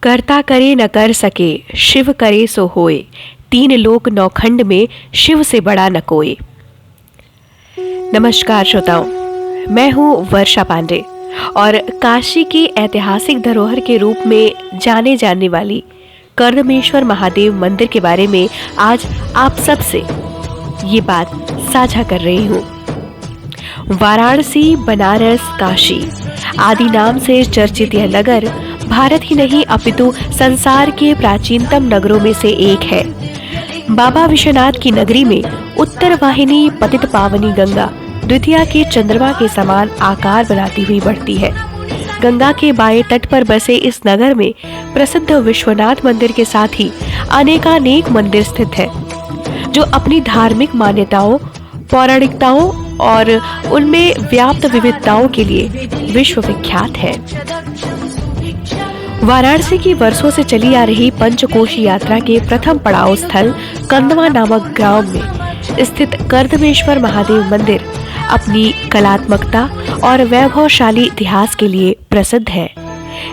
कर्ता करे न कर सके, शिव करे सो होए। तीन लोक नौखंड में, शिव से बड़ा न कोई। नमस्कार श्रोताओं, मैं हूँ वर्षा पांडे और काशी की ऐतिहासिक धरोहर के रूप में जाने जाने वाली कर्दमेश्वर महादेव मंदिर के बारे में आज आप सबसे ये बात साझा कर रही हूँ। वाराणसी, बनारस, काशी आदि नाम से चर्चित यह नगर भारत ही नहीं अपितु संसार के प्राचीनतम नगरों में से एक है। बाबा विश्वनाथ की नगरी में उत्तर वाहिनी पतित पावनी गंगा द्वितीया के चंद्रमा के समान आकार बनाती हुई बढ़ती है। गंगा के बाएं तट पर बसे इस नगर में प्रसिद्ध विश्वनाथ मंदिर के साथ ही अनेकानेक मंदिर स्थित है, जो अपनी धार्मिक मान्यताओं, पौराणिकताओं और उनमें व्याप्त विविधताओं के लिए विश्व विख्यात है। वाराणसी की वर्षों से चली आ रही पंचकोशी यात्रा के प्रथम पड़ाव स्थल कंदवा नामक गांव में स्थित कर्दमेश्वर महादेव मंदिर अपनी कलात्मकता और वैभवशाली इतिहास के लिए प्रसिद्ध है।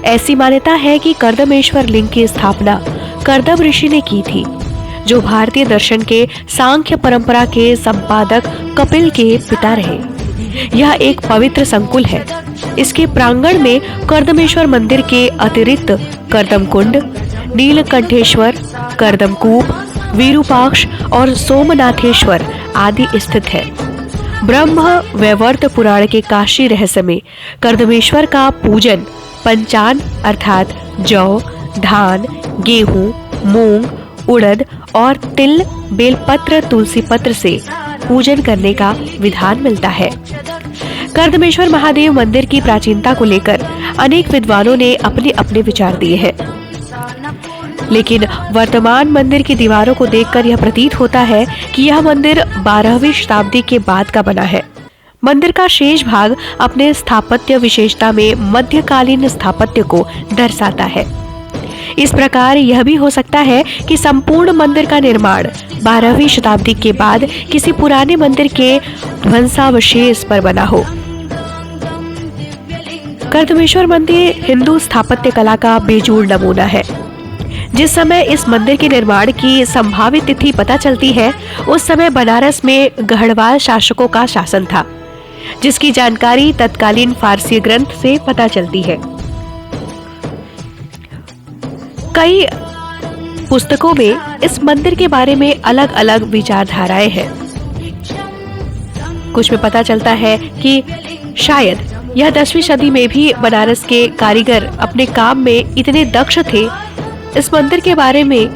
ऐसी मान्यता है कि कर्दमेश्वर लिंग की स्थापना कर्दम ऋषि ने की थी, जो भारतीय दर्शन के सांख्य परंपरा के संपादक कपिल के पिता रहे। यह एक पवित्र संकुल है। इसके प्रांगण में कर्दमेश्वर मंदिर के अतिरिक्त कर्दम कुंड, नीलकंठेश्वर, कर्दम कूप, विरूपाक्ष और सोमनाथेश्वर आदि स्थित है। ब्रह्म वैवर्त पुराण के काशी रहस्य में कर्दमेश्वर का पूजन पंचान अर्थात जौ, धान, गेहूं, मूंग, उड़द और तिल, बेलपत्र, तुलसी पत्र से पूजन करने का विधान मिलता है। कर्दमेश्वर महादेव मंदिर की प्राचीनता को लेकर अनेक विद्वानों ने अपने अपने विचार दिए हैं, लेकिन वर्तमान मंदिर की दीवारों को देखकर यह प्रतीत होता है कि यह मंदिर 12वीं शताब्दी के बाद का बना है। मंदिर का शेष भाग अपने स्थापत्य विशेषता में मध्यकालीन स्थापत्य को दर्शाता है। इस प्रकार यह भी हो सकता है कि संपूर्ण मंदिर का निर्माण 12वीं शताब्दी के बाद किसी पुराने मंदिर के ध्वंसावशेष पर बना हो। कर्दमेश्वर मंदिर हिंदू स्थापत्य कला का बेजोड़ नमूना है। जिस समय इस मंदिर के निर्माण की संभावित तिथि पता चलती है, उस समय बनारस में गढ़वाल शासकों का शासन था, जिसकी जानकारी तत्कालीन फारसी ग्रंथ से पता चलती है। कई पुस्तकों में इस मंदिर के बारे में अलग अलग विचारधाराएं हैं। कुछ में पता चलता है कि शायद यह 10वीं सदी में भी बनारस के कारीगर अपने काम में इतने दक्ष थे। इस मंदिर के बारे में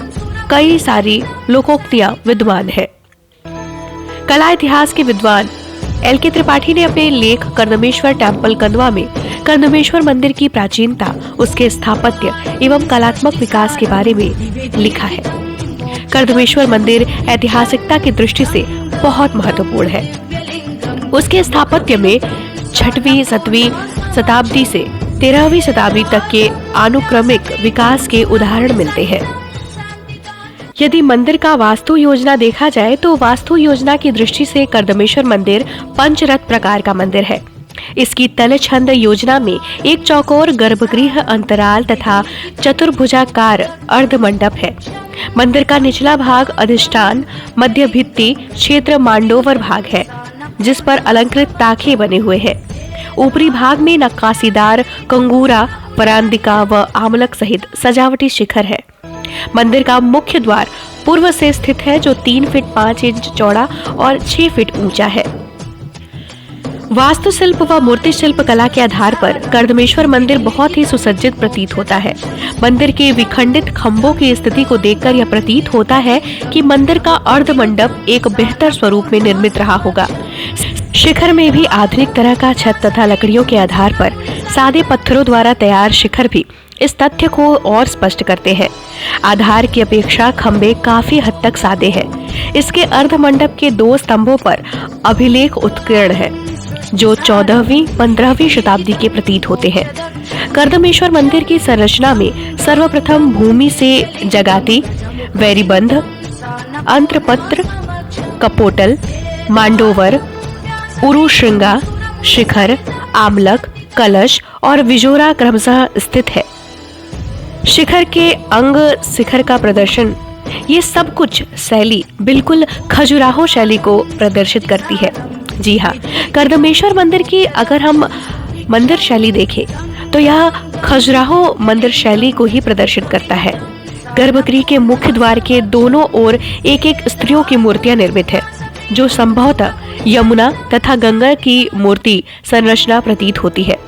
कई सारी लोकोक्तियां विद्वान है। कला इतिहास के विद्वान L.K. त्रिपाठी ने अपने लेख कर्दमेश्वर टेम्पल कंदवा में कर्दमेश्वर मंदिर की प्राचीनता, उसके स्थापत्य एवं कलात्मक विकास के बारे में लिखा है। कर्दमेश्वर मंदिर ऐतिहासिकता की दृष्टि से बहुत महत्वपूर्ण है। उसके स्थापत्य में 6वीं 7वीं शताब्दी से 13वीं शताब्दी तक के अनुक्रमिक विकास के उदाहरण मिलते हैं। यदि मंदिर का वास्तु योजना देखा जाए तो वास्तु योजना की दृष्टि से कर्दमेश्वर मंदिर पंचरथ प्रकार का मंदिर है। इसकी तलछंद योजना में एक चौकोर गर्भगृह, अंतराल तथा चतुर्भुजाकार अर्धमंडप है। मंदिर का निचला भाग अधिष्ठान, मध्य भित्ति क्षेत्र मांडोवर भाग है, जिस पर अलंकृत ताखे बने हुए हैं। ऊपरी भाग में नक्काशीदार कंगूरा, परांदिका व आमलक सहित सजावटी शिखर है। मंदिर का मुख्य द्वार पूर्व से स्थित है, जो 3 फीट 5 इंच चौड़ा और 6 फीट ऊंचा है। वास्तुशिल्प व मूर्ति शिल्प कला के आधार पर कर्दमेश्वर मंदिर बहुत ही सुसज्जित प्रतीत होता है। मंदिर के विखंडित खंभों की स्थिति को देखकर यह प्रतीत होता है कि मंदिर का अर्धमंडप एक बेहतर स्वरूप में निर्मित रहा होगा। शिखर में भी आधुनिक तरह का छत तथा लकड़ियों के आधार पर सादे पत्थरों द्वारा तैयार शिखर भी इस तथ्य को और स्पष्ट करते हैं। आधार की अपेक्षा खंभे काफी हद तक सादे हैं। इसके अर्धमंडप के 2 स्तंभों पर अभिलेख उत्कीर्ण है, जो 14वीं 15वीं शताब्दी के प्रतीत होते हैं। कर्दमेश्वर मंदिर की संरचना में सर्वप्रथम भूमि से जगाती, वैरीबंध, अंत्रपत्र, कपोटल, मांडोवर, उरुश्रृंगा, शिखर, आमलक, कलश और विजोरा क्रमशः स्थित है। शिखर के अंग, शिखर का प्रदर्शन, ये सब कुछ शैली बिल्कुल खजुराहो शैली को प्रदर्शित करती है। जी हाँ, कर्दमेश्वर मंदिर की अगर हम मंदिर शैली देखें तो यह खजुराहो मंदिर शैली को ही प्रदर्शित करता है। गर्भगृह के मुख्य द्वार के दोनों ओर एक एक स्त्रियों की मूर्तियां निर्मित है, जो संभवतः यमुना तथा गंगा की मूर्ति संरचना प्रतीत होती है।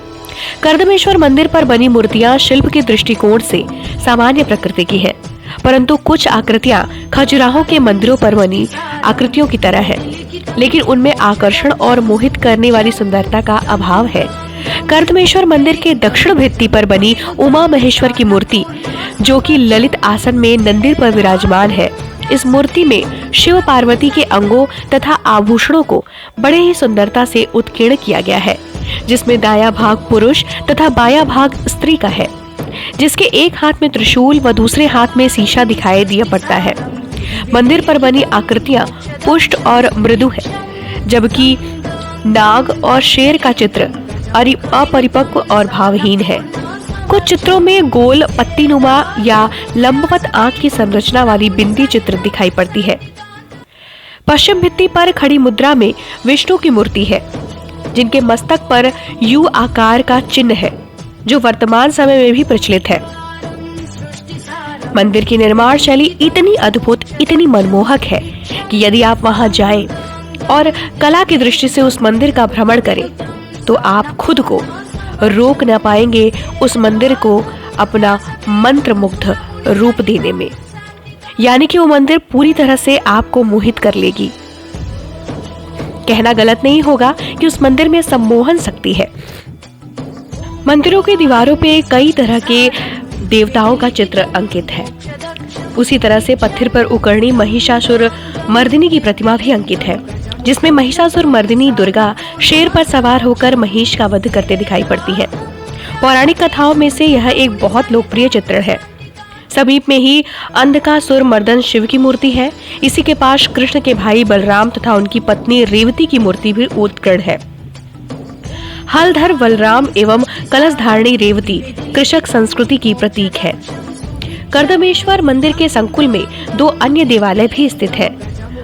कर्दमेश्वर मंदिर पर बनी मूर्तियां शिल्प के दृष्टिकोण से सामान्य प्रकृति की है, परंतु कुछ आकृतियां खजुराहो के मंदिरों पर बनी आकृतियों की तरह है, लेकिन उनमें आकर्षण और मोहित करने वाली सुंदरता का अभाव है। कर्दमेश्वर मंदिर के दक्षिण भित्ति पर बनी उमा महेश्वर की मूर्ति, जो कि ललित आसन में नंदी पर विराजमान है, इस मूर्ति में शिव पार्वती के अंगों तथा आभूषणों को बड़े ही सुंदरता से उत्कीर्ण किया गया है, जिसमें दाया भाग पुरुष तथा बाया भाग स्त्री का है, जिसके एक हाथ में त्रिशूल व दूसरे हाथ में शीशा दिखाई दिया पड़ता है। मंदिर पर बनी आकृतियां पुष्ट और मृदु है, जबकि नाग और शेर का चित्र अपरिपक्व और भावहीन है। कुछ चित्रों में गोल पत्तीनुमा या लंबवत आंख की संरचना वाली बिंदी चित्र दिखाई पड़ती है। पश्चिम भित्ति पर खड़ी मुद्रा में विष्णु की मूर्ति है, जिनके मस्तक पर यू आकार का चिन्ह है, जो वर्तमान समय में भी प्रचलित है। मंदिर की निर्माण शैली इतनी अद्भुत, इतनी मनमोहक है कि यदि आप वहां जाएं और कला की दृष्टि से उस मंदिर का भ्रमण करें तो आप खुद को रोक न पाएंगे उस मंदिर को अपना मंत्रमुग्ध रूप देने में। यानी कि वो मंदिर पूरी तरह से आपको मोहित कर लेगी। कहना गलत नहीं होगा कि उस मंदिर में सम्मोहन शक्ति है। मंदिरों की दीवारों पे कई तरह के देवताओं का चित्र अंकित है। उसी तरह से पत्थर पर उकरणी महिषासुर मर्दिनी की प्रतिमा भी अंकित है, जिसमें महिषासुर मर्दिनी दुर्गा शेर पर सवार होकर महिष का वध करते दिखाई पड़ती है। पौराणिक कथाओं में से यह एक बहुत लोकप्रिय चित्रण है। समीप में ही अंधकासुर मर्दन शिव की मूर्ति है। इसी के पास कृष्ण के भाई बलराम तथा उनकी पत्नी रेवती की मूर्ति भी उत्कीर्ण है। हलधर बलराम एवं कलश धारणी रेवती कृषक संस्कृति की प्रतीक है। कर्दमेश्वर मंदिर के संकुल में दो अन्य देवालय भी स्थित है।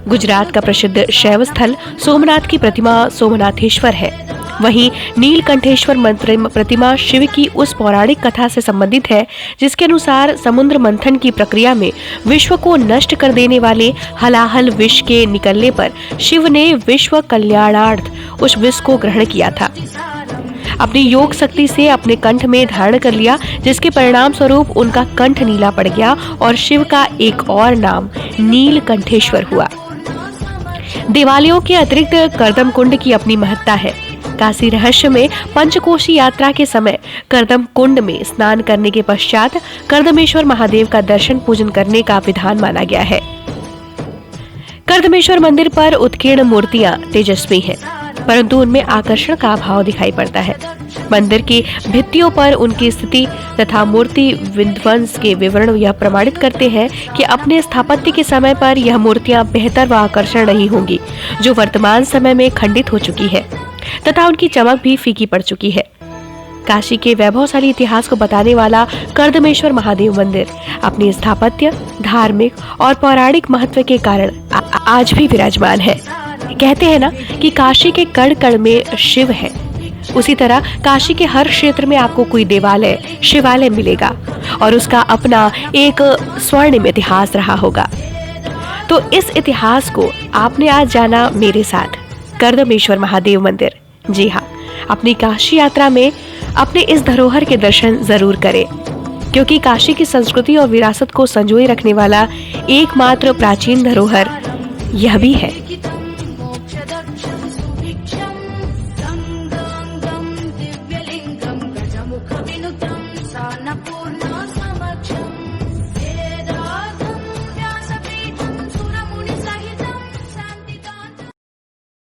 गुजरात का प्रसिद्ध शैव स्थल सोमनाथ की प्रतिमा सोमनाथेश्वर है। वहीं नीलकंठेश्वर प्रतिमा शिव की उस पौराणिक कथा से संबंधित है, जिसके अनुसार समुद्र मंथन की प्रक्रिया में विश्व को नष्ट कर देने वाले हलाहल विष के निकलने पर शिव ने विश्व कल्याणार्थ उस विष को ग्रहण किया था, अपनी योग शक्ति से अपने कंठ में धारण कर लिया, जिसके परिणाम स्वरूप उनका कंठ नीला पड़ गया और शिव का एक और नाम नीलकंठेश्वर हुआ। देवालयों के अतिरिक्त कर्दम कुंड की अपनी महत्ता है। काशी रहस्य में पंचकोशी यात्रा के समय कर्दम कुंड में स्नान करने के पश्चात कर्दमेश्वर महादेव का दर्शन पूजन करने का विधान माना गया है। कर्दमेश्वर मंदिर पर उत्कीर्ण मूर्तियां तेजस्वी हैं, परंतु उनमें आकर्षण का अभाव दिखाई पड़ता है। मंदिर की भित्तियों पर उनकी स्थिति तथा मूर्ति विध्वंस के विवरण यह प्रमाणित करते हैं कि अपने स्थापत्य के समय पर यह मूर्तियां बेहतर व आकर्षण नहीं होंगी, जो वर्तमान समय में खंडित हो चुकी है तथा उनकी चमक भी फीकी पड़ चुकी है। काशी के वैभवशाली इतिहास को बताने वाला कर्दमेश्वर महादेव मंदिर अपनी स्थापत्य, धार्मिक और पौराणिक महत्व के कारण आज भी विराजमान है। कहते हैं ना कि काशी के कण कण में शिव है, उसी तरह काशी के हर क्षेत्र में आपको कोई देवालय, शिवालय मिलेगा और उसका अपना एक स्वर्णिम इतिहास रहा होगा। तो इस इतिहास को आपने आज जाना मेरे साथ, कर्दमेश्वर महादेव मंदिर। जी हाँ, अपनी काशी यात्रा में अपने इस धरोहर के दर्शन जरूर करें, क्योंकि काशी की संस्कृति और विरासत को संजोए रखने वाला एकमात्र प्राचीन धरोहर यह भी है। दिव्यलिंगम गजमुख विनुतम सानप